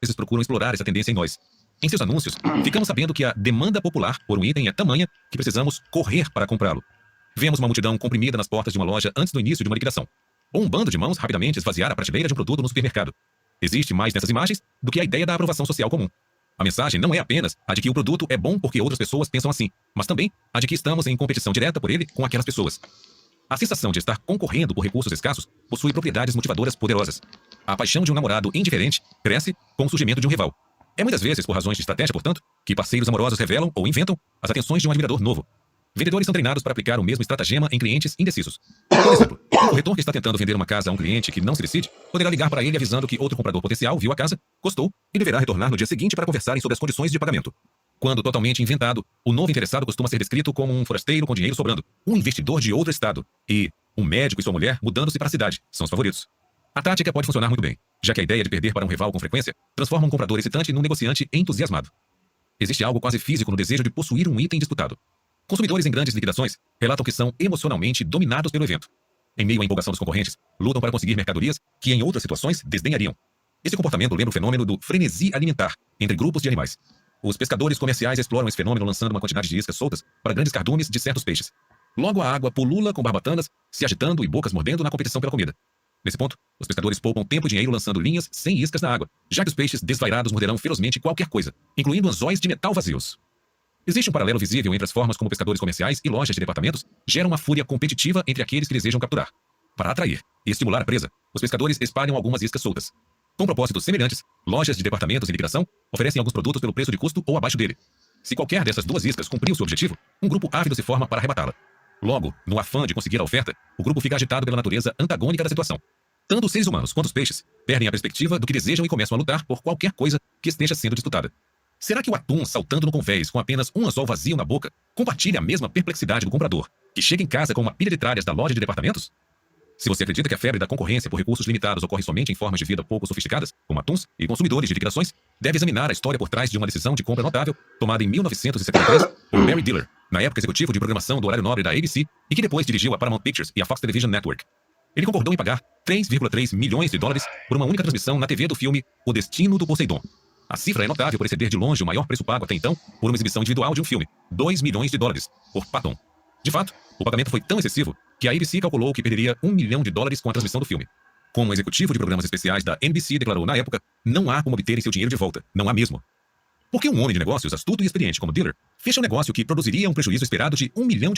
vezes procuram explorar essa tendência em nós. Em seus anúncios, ficamos sabendo que a demanda popular por um item é tamanha que precisamos correr para comprá-lo. Vemos uma multidão comprimida nas portas de uma loja antes do início de uma liquidação. Ou um bando de mãos rapidamente esvaziar a prateleira de um produto no supermercado. Existe mais nessas imagens do que a ideia da aprovação social comum. A mensagem não é apenas a de que o produto é bom porque outras pessoas pensam assim, mas também a de que estamos em competição direta por ele com aquelas pessoas. A sensação de estar concorrendo por recursos escassos possui propriedades motivadoras poderosas. A paixão de um namorado indiferente cresce com o surgimento de um rival. É muitas vezes por razões de estratégia, portanto, que parceiros amorosos revelam ou inventam as atenções de um admirador novo. Vendedores são treinados para aplicar o mesmo estratagema em clientes indecisos. Por exemplo, um corretor que está tentando vender uma casa a um cliente que não se decide poderá ligar para ele avisando que outro comprador potencial viu a casa, gostou e deverá retornar no dia seguinte para conversarem sobre as condições de pagamento. Quando totalmente inventado, o novo interessado costuma ser descrito como um forasteiro com dinheiro sobrando, um investidor de outro estado e um médico e sua mulher mudando-se para a cidade são os favoritos. A tática pode funcionar muito bem, já que a ideia de perder para um rival com frequência transforma um comprador excitante num negociante entusiasmado. Existe algo quase físico no desejo de possuir um item disputado. Consumidores em grandes liquidações relatam que são emocionalmente dominados pelo evento. Em meio à empolgação dos concorrentes, lutam para conseguir mercadorias que em outras situações desdenhariam. Esse comportamento lembra o fenômeno do frenesi alimentar entre grupos de animais. Os pescadores comerciais exploram esse fenômeno lançando uma quantidade de iscas soltas para grandes cardumes de certos peixes. Logo a água pulula com barbatanas, se agitando e bocas mordendo na competição pela comida. Nesse ponto, os pescadores poupam tempo e dinheiro lançando linhas sem iscas na água, já que os peixes desvairados morderão ferozmente qualquer coisa, incluindo anzóis de metal vazios. Existe um paralelo visível entre as formas como pescadores comerciais e lojas de departamentos geram uma fúria competitiva entre aqueles que desejam capturar. Para atrair e estimular a presa, os pescadores espalham algumas iscas soltas. Com propósitos semelhantes, lojas de departamentos em liquidação oferecem alguns produtos pelo preço de custo ou abaixo dele. Se qualquer dessas duas iscas cumprir o seu objetivo, um grupo ávido se forma para arrebatá-la. Logo, no afã de conseguir a oferta, o grupo fica agitado pela natureza antagônica da situação. Tanto os seres humanos quanto os peixes perdem a perspectiva do que desejam e começam a lutar por qualquer coisa que esteja sendo disputada. Será que o atum saltando no convés com apenas um anzol vazio na boca compartilha a mesma perplexidade do comprador, que chega em casa com uma pilha de tralhas da loja de departamentos? Se você acredita que a febre da concorrência por recursos limitados ocorre somente em formas de vida pouco sofisticadas, como atuns e consumidores de liquidações, deve examinar a história por trás de uma decisão de compra notável tomada em 1973 por Barry Diller, na época executivo de programação do horário nobre da ABC e que depois dirigiu a Paramount Pictures e a Fox Television Network. Ele concordou em pagar 3,3 milhões de dólares por uma única transmissão na TV do filme O Destino do Poseidon. A cifra é notável por exceder de longe o maior preço pago até então por uma exibição individual de um filme, 2 milhões de dólares, por Patton. De fato, o pagamento foi tão excessivo que a ABC calculou que perderia $1 milhão com a transmissão do filme. Como o executivo de programas especiais da NBC declarou na época, não há como obterem seu dinheiro de volta, não há mesmo. Por que um homem de negócios astuto e experiente como Diller fecha um negócio que produziria um prejuízo esperado de $1 milhão?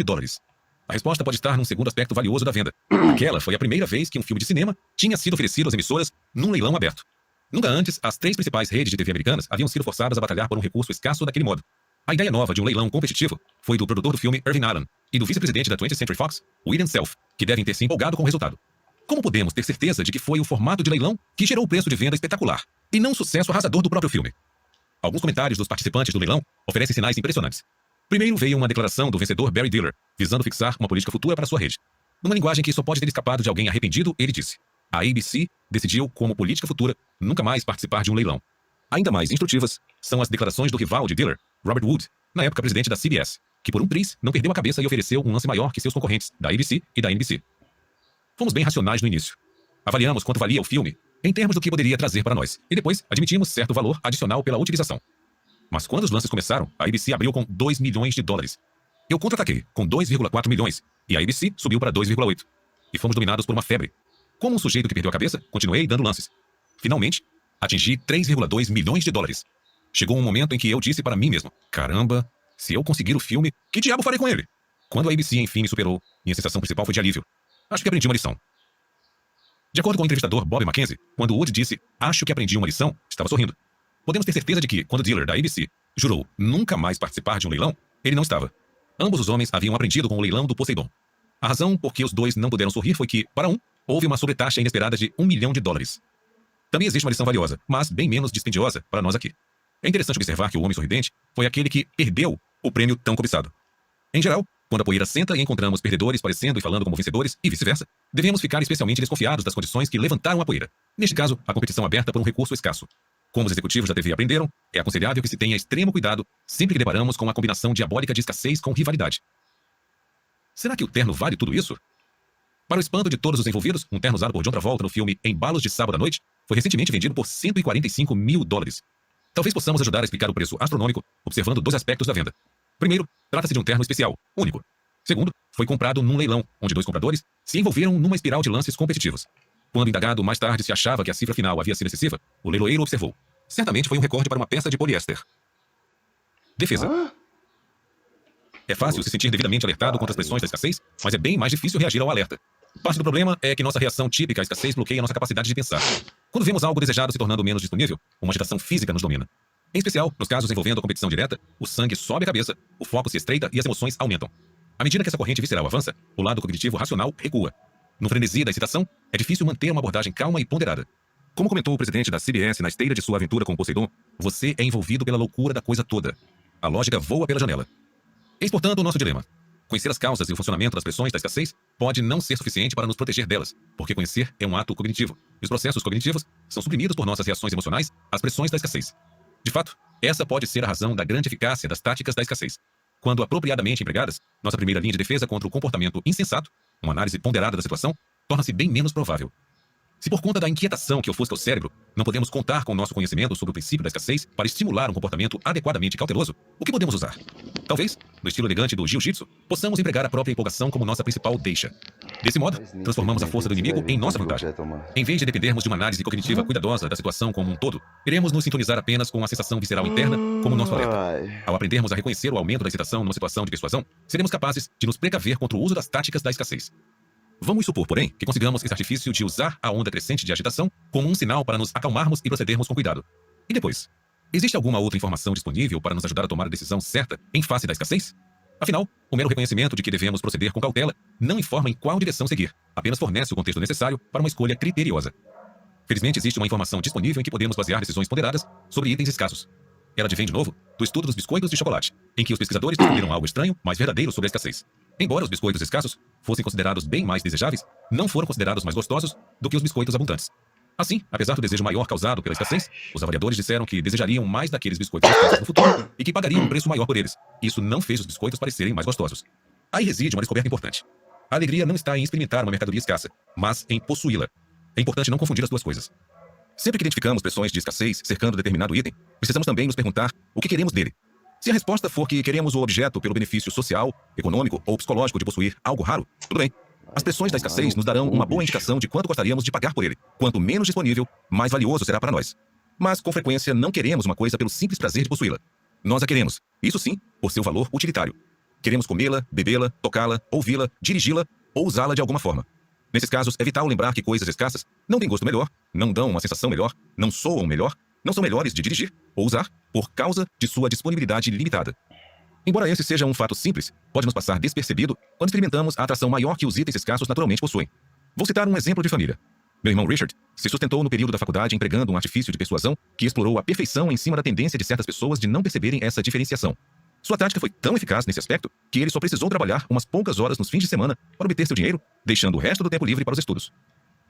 A resposta pode estar num segundo aspecto valioso da venda. Aquela foi a primeira vez que um filme de cinema tinha sido oferecido às emissoras num leilão aberto. Nunca antes, as 3 principais redes de TV americanas haviam sido forçadas a batalhar por um recurso escasso daquele modo. A ideia nova de um leilão competitivo foi do produtor do filme Irving Allen e do vice-presidente da 20th Century Fox, William Self, que devem ter se empolgado com o resultado. Como podemos ter certeza de que foi o formato de leilão que gerou o preço de venda espetacular e não o sucesso arrasador do próprio filme? Alguns comentários dos participantes do leilão oferecem sinais impressionantes. Primeiro veio uma declaração do vencedor Barry Diller, visando fixar uma política futura para sua rede. Numa linguagem que só pode ter escapado de alguém arrependido, ele disse: a ABC decidiu, como política futura, nunca mais participar de um leilão. Ainda mais instrutivas são as declarações do rival de Diller, Robert Wood, na época presidente da CBS, que por um triz não perdeu a cabeça e ofereceu um lance maior que seus concorrentes da ABC e da NBC. Fomos bem racionais no início. Avaliamos quanto valia o filme em termos do que poderia trazer para nós, e depois admitimos certo valor adicional pela utilização. Mas quando os lances começaram, a ABC abriu com $2 milhões. Eu contra-ataquei com 2,4 milhões, e a ABC subiu para 2,8. E fomos dominados por uma febre. Como um sujeito que perdeu a cabeça, continuei dando lances. Finalmente, atingi $3,2 milhões. Chegou um momento em que eu disse para mim mesmo: caramba, se eu conseguir o filme, que diabo farei com ele? Quando a ABC enfim me superou, minha sensação principal foi de alívio. Acho que aprendi uma lição. De acordo com o entrevistador Bob Mackenzie, quando Wood disse "acho que aprendi uma lição", estava sorrindo. Podemos ter certeza de que, quando Diller, da ABC, jurou nunca mais participar de um leilão, ele não estava. Ambos os homens haviam aprendido com o leilão do Poseidon. A razão por que os dois não puderam sorrir foi que, para um, houve uma sobretaxa inesperada de $1 milhão. Também existe uma lição valiosa, mas bem menos dispendiosa para nós aqui. É interessante observar que o homem sorridente foi aquele que perdeu o prêmio tão cobiçado. Em geral, quando a poeira senta e encontramos perdedores parecendo e falando como vencedores, e vice-versa, devemos ficar especialmente desconfiados das condições que levantaram a poeira. Neste caso, a competição aberta por um recurso escasso. Como os executivos da TV aprenderam, é aconselhável que se tenha extremo cuidado sempre que deparamos com uma combinação diabólica de escassez com rivalidade. Será que o terno vale tudo isso? Para o espanto de todos os envolvidos, um terno usado por John Travolta no filme Embalos de Sábado à Noite foi recentemente vendido por 145 mil dólares. Talvez possamos ajudar a explicar o preço astronômico observando dois aspectos da venda. Primeiro, trata-se de um terno especial, único. Segundo, foi comprado num leilão, onde dois compradores se envolveram numa espiral de lances competitivos. Quando indagado mais tarde se achava que a cifra final havia sido excessiva, o leiloeiro observou: certamente foi um recorde para uma peça de poliéster. Defesa. É fácil se sentir devidamente alertado contra as pressões da escassez, mas é bem mais difícil reagir ao alerta. Parte do problema é que nossa reação típica à escassez bloqueia nossa capacidade de pensar. Quando vemos algo desejado se tornando menos disponível, uma agitação física nos domina. Em especial, nos casos envolvendo a competição direta, o sangue sobe a cabeça, o foco se estreita e as emoções aumentam. À medida que essa corrente visceral avança, o lado cognitivo racional recua. No frenesi da excitação, é difícil manter uma abordagem calma e ponderada. Como comentou o presidente da CBS na esteira de sua aventura com Poseidon, você é envolvido pela loucura da coisa toda. A lógica voa pela janela. Eis, portanto, o nosso dilema. Conhecer as causas e o funcionamento das pressões da escassez pode não ser suficiente para nos proteger delas, porque conhecer é um ato cognitivo, e os processos cognitivos são suprimidos por nossas reações emocionais às pressões da escassez. De fato, essa pode ser a razão da grande eficácia das táticas da escassez. Quando apropriadamente empregadas, nossa primeira linha de defesa contra o comportamento insensato, uma análise ponderada da situação, torna-se bem menos provável. Se por conta da inquietação que ofusca o cérebro, não podemos contar com o nosso conhecimento sobre o princípio da escassez para estimular um comportamento adequadamente cauteloso, o que podemos usar? Talvez, no estilo elegante do jiu-jitsu, possamos empregar a própria empolgação como nossa principal deixa. Desse modo, transformamos a força do inimigo em nossa vantagem. Em vez de dependermos de uma análise cognitiva cuidadosa da situação como um todo, iremos nos sintonizar apenas com a sensação visceral interna como nosso alerta. Ao aprendermos a reconhecer o aumento da excitação numa situação de persuasão, seremos capazes de nos precaver contra o uso das táticas da escassez. Vamos supor, porém, que consigamos esse artifício de usar a onda crescente de agitação como um sinal para nos acalmarmos e procedermos com cuidado. E depois? Existe alguma outra informação disponível para nos ajudar a tomar a decisão certa em face da escassez? Afinal, o mero reconhecimento de que devemos proceder com cautela não informa em qual direção seguir, apenas fornece o contexto necessário para uma escolha criteriosa. Felizmente, existe uma informação disponível em que podemos basear decisões ponderadas sobre itens escassos. Ela advém, de novo, do estudo dos biscoitos de chocolate, em que os pesquisadores descobriram algo estranho, mas verdadeiro sobre a escassez. Embora os biscoitos escassos fossem considerados bem mais desejáveis, não foram considerados mais gostosos do que os biscoitos abundantes. Assim, apesar do desejo maior causado pela escassez, os avaliadores disseram que desejariam mais daqueles biscoitos escassos no futuro e que pagariam um preço maior por eles. Isso não fez os biscoitos parecerem mais gostosos. Aí reside uma descoberta importante. A alegria não está em experimentar uma mercadoria escassa, mas em possuí-la. É importante não confundir as duas coisas. Sempre que identificamos pressões de escassez cercando determinado item, precisamos também nos perguntar o que queremos dele. Se a resposta for que queremos o objeto pelo benefício social, econômico ou psicológico de possuir algo raro, tudo bem. As pressões da escassez nos darão uma boa indicação de quanto gostaríamos de pagar por ele. Quanto menos disponível, mais valioso será para nós. Mas, com frequência, não queremos uma coisa pelo simples prazer de possuí-la. Nós a queremos, isso sim, por seu valor utilitário. Queremos comê-la, bebê-la, tocá-la, ouvi-la, dirigi-la ou usá-la de alguma forma. Nesses casos, é vital lembrar que coisas escassas não têm gosto melhor, não dão uma sensação melhor, não soam melhor, não são melhores de dirigir ou usar por causa de sua disponibilidade limitada. Embora esse seja um fato simples, pode nos passar despercebido quando experimentamos a atração maior que os itens escassos naturalmente possuem. Vou citar um exemplo de família. Meu irmão Richard se sustentou no período da faculdade empregando um artifício de persuasão que explorou a perfeição em cima da tendência de certas pessoas de não perceberem essa diferenciação. Sua tática foi tão eficaz nesse aspecto que ele só precisou trabalhar umas poucas horas nos fins de semana para obter seu dinheiro, deixando o resto do tempo livre para os estudos.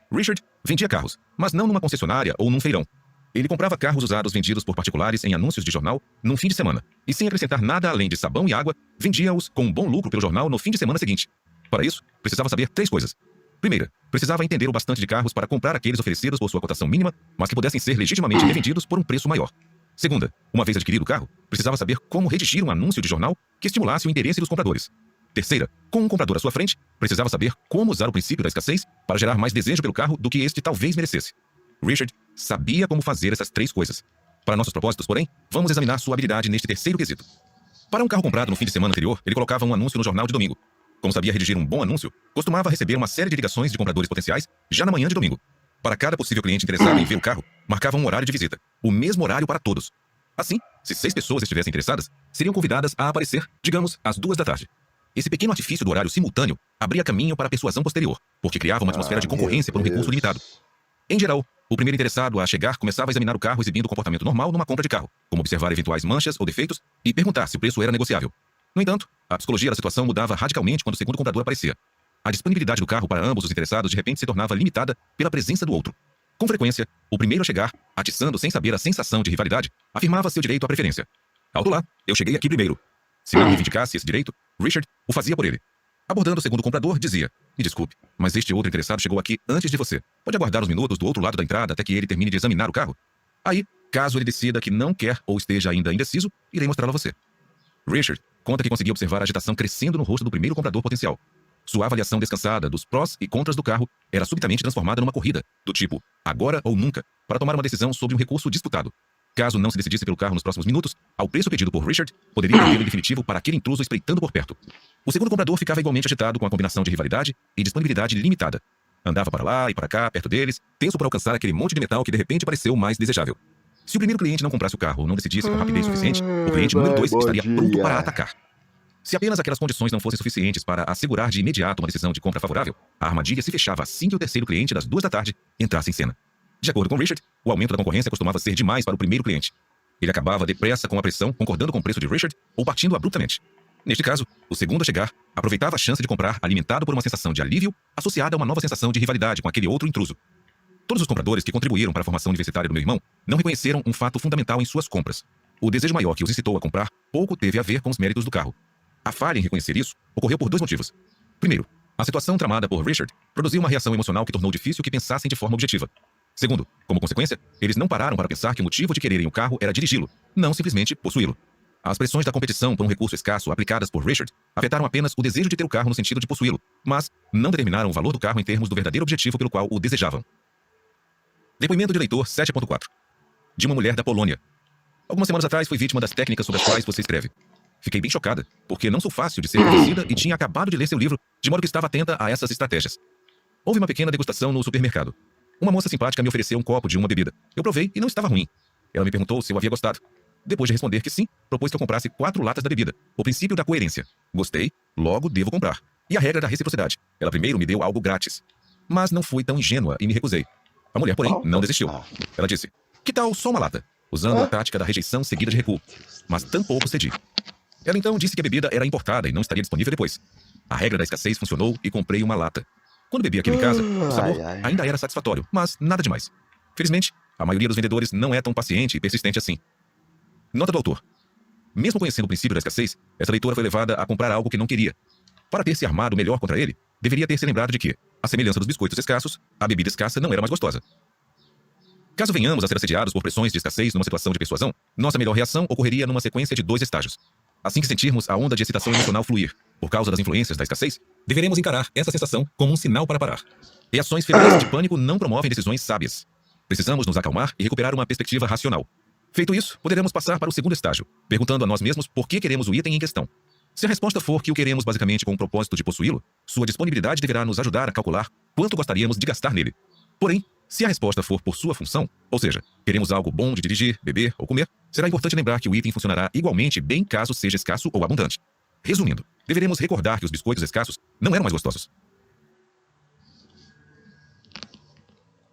Richard vendia carros, mas não numa concessionária ou num feirão. Ele comprava carros usados vendidos por particulares em anúncios de jornal num fim de semana, e sem acrescentar nada além de sabão e água, vendia-os com um bom lucro pelo jornal no fim de semana seguinte. Para isso, precisava saber 3 coisas. Primeira, precisava entender o bastante de carros para comprar aqueles oferecidos por sua cotação mínima, mas que pudessem ser legitimamente revendidos por um preço maior. Segunda, uma vez adquirido o carro, precisava saber como redigir um anúncio de jornal que estimulasse o interesse dos compradores. Terceira, com um comprador à sua frente, precisava saber como usar o princípio da escassez para gerar mais desejo pelo carro do que este talvez merecesse. Richard sabia como fazer essas 3 coisas. Para nossos propósitos, porém, vamos examinar sua habilidade neste terceiro quesito. Para um carro comprado no fim de semana anterior, ele colocava um anúncio no jornal de domingo. Como sabia redigir um bom anúncio, costumava receber uma série de ligações de compradores potenciais já na manhã de domingo. Para cada possível cliente interessado em ver o carro, marcava um horário de visita, o mesmo horário para todos. Assim, se 6 pessoas estivessem interessadas, seriam convidadas a aparecer, digamos, às 2 da tarde. Esse pequeno artifício do horário simultâneo abria caminho para a persuasão posterior, porque criava uma atmosfera de concorrência por um recurso limitado. Em geral, o primeiro interessado a chegar começava a examinar o carro exibindo o comportamento normal numa compra de carro, como observar eventuais manchas ou defeitos e perguntar se o preço era negociável. No entanto, a psicologia da situação mudava radicalmente quando o segundo comprador aparecia. A disponibilidade do carro para ambos os interessados de repente se tornava limitada pela presença do outro. Com frequência, o primeiro a chegar, atiçando sem saber a sensação de rivalidade, afirmava seu direito à preferência. Alto lá, eu cheguei aqui primeiro. Se não reivindicasse esse direito, Richard o fazia por ele. Abordando o segundo comprador, dizia: me desculpe, mas este outro interessado chegou aqui antes de você. Pode aguardar uns minutos do outro lado da entrada até que ele termine de examinar o carro? Aí, caso ele decida que não quer ou esteja ainda indeciso, irei mostrá-lo a você. Richard conta que conseguia observar a agitação crescendo no rosto do primeiro comprador potencial. Sua avaliação descansada dos prós e contras do carro era subitamente transformada numa corrida, do tipo agora ou nunca, para tomar uma decisão sobre um recurso disputado. Caso não se decidisse pelo carro nos próximos minutos, ao preço pedido por Richard, poderia perdê-lo em definitivo para aquele intruso espreitando por perto. O segundo comprador ficava igualmente agitado com a combinação de rivalidade e disponibilidade limitada. Andava para lá e para cá, perto deles, tenso por alcançar aquele monte de metal que de repente pareceu mais desejável. Se o primeiro cliente não comprasse o carro ou não decidisse com rapidez suficiente, o cliente número 2 estaria pronto para atacar. Se apenas aquelas condições não fossem suficientes para assegurar de imediato uma decisão de compra favorável, a armadilha se fechava assim que o terceiro cliente das 2 da tarde entrasse em cena. De acordo com Richard, o aumento da concorrência costumava ser demais para o primeiro cliente. Ele acabava depressa com a pressão, concordando com o preço de Richard ou partindo abruptamente. Neste caso, o segundo a chegar aproveitava a chance de comprar alimentado por uma sensação de alívio associada a uma nova sensação de rivalidade com aquele outro intruso. Todos os compradores que contribuíram para a formação universitária do meu irmão não reconheceram um fato fundamental em suas compras. O desejo maior que os incitou a comprar pouco teve a ver com os méritos do carro. A falha em reconhecer isso ocorreu por 2 motivos. Primeiro, a situação tramada por Richard produziu uma reação emocional que tornou difícil que pensassem de forma objetiva. Segundo, como consequência, eles não pararam para pensar que o motivo de quererem o carro era dirigi-lo, não simplesmente possuí-lo. As pressões da competição por um recurso escasso aplicadas por Richard afetaram apenas o desejo de ter o carro no sentido de possuí-lo, mas não determinaram o valor do carro em termos do verdadeiro objetivo pelo qual o desejavam. Depoimento de leitor 7.4. De uma mulher da Polônia. Algumas semanas atrás fui vítima das técnicas sobre as quais você escreve. Fiquei bem chocada, porque não sou fácil de ser convencida e tinha acabado de ler seu livro, de modo que estava atenta a essas estratégias. Houve uma pequena degustação no supermercado. Uma moça simpática me ofereceu um copo de uma bebida. Eu provei e não estava ruim. Ela me perguntou se eu havia gostado. Depois de responder que sim, propôs que eu comprasse 4 latas da bebida. O princípio da coerência. Gostei, logo devo comprar. E a regra da reciprocidade. Ela primeiro me deu algo grátis. Mas não fui tão ingênua e me recusei. A mulher, porém, não desistiu. Ela disse: que tal só uma lata? Usando a tática da rejeição seguida de recuo. Mas tampouco cedi. Ela então disse que a bebida era importada e não estaria disponível depois. A regra da escassez funcionou e comprei uma lata. Quando bebi aquilo em casa, o sabor ainda era satisfatório, mas nada demais. Felizmente, a maioria dos vendedores não é tão paciente e persistente assim. Nota do autor. Mesmo conhecendo o princípio da escassez, essa leitora foi levada a comprar algo que não queria. Para ter se armado melhor contra ele, deveria ter se lembrado de que, à semelhança dos biscoitos escassos, a bebida escassa não era mais gostosa. Caso venhamos a ser assediados por pressões de escassez numa situação de persuasão, nossa melhor reação ocorreria numa sequência de 2 estágios. Assim que sentirmos a onda de excitação emocional fluir, por causa das influências da escassez, deveremos encarar essa sensação como um sinal para parar. Reações felizes de pânico não promovem decisões sábias. Precisamos nos acalmar e recuperar uma perspectiva racional. Feito isso, poderemos passar para o segundo estágio, perguntando a nós mesmos por que queremos o item em questão. Se a resposta for que o queremos basicamente com o propósito de possuí-lo, sua disponibilidade deverá nos ajudar a calcular quanto gostaríamos de gastar nele. Porém, se a resposta for por sua função, ou seja, queremos algo bom de dirigir, beber ou comer, será importante lembrar que o item funcionará igualmente bem caso seja escasso ou abundante. Resumindo, deveremos recordar que os biscoitos escassos não eram mais gostosos.